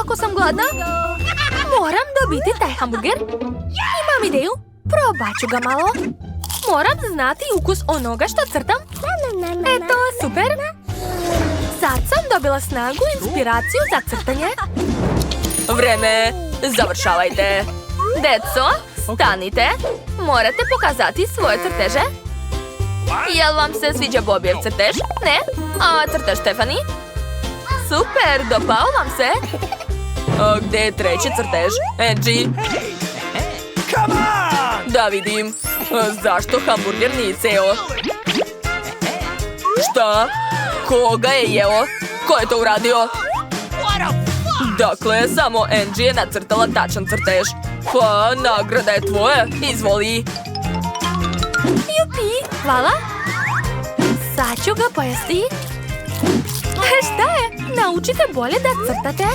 jako sam gladna. Moram dobiti taj hamburger. Imam ideju. Probat ću ga malo. Moram znati ukus onoga što crtam. Eto, super. Sad sam dobila snagu i inspiraciju za crtanje. Vreme, završavajte. Deco, stanite. Morate pokazati svoje crteže. Jel vam se sviđa Bobijev crtež? Ne? A crtež Stefani? Super, dopao vam se? A gdje je treći crtež? Angie? Da vidim. Zašto hamburger nije ceo? Šta? Koga je jeo? Ko je to uradio? Dakle, samo Angie je nacrtala tačan crtež. Pa, nagrada je tvoja. Izvoli. Jupi, hvala. Sad ću ga pojesti. Šta je? Naučite bolje da crtate.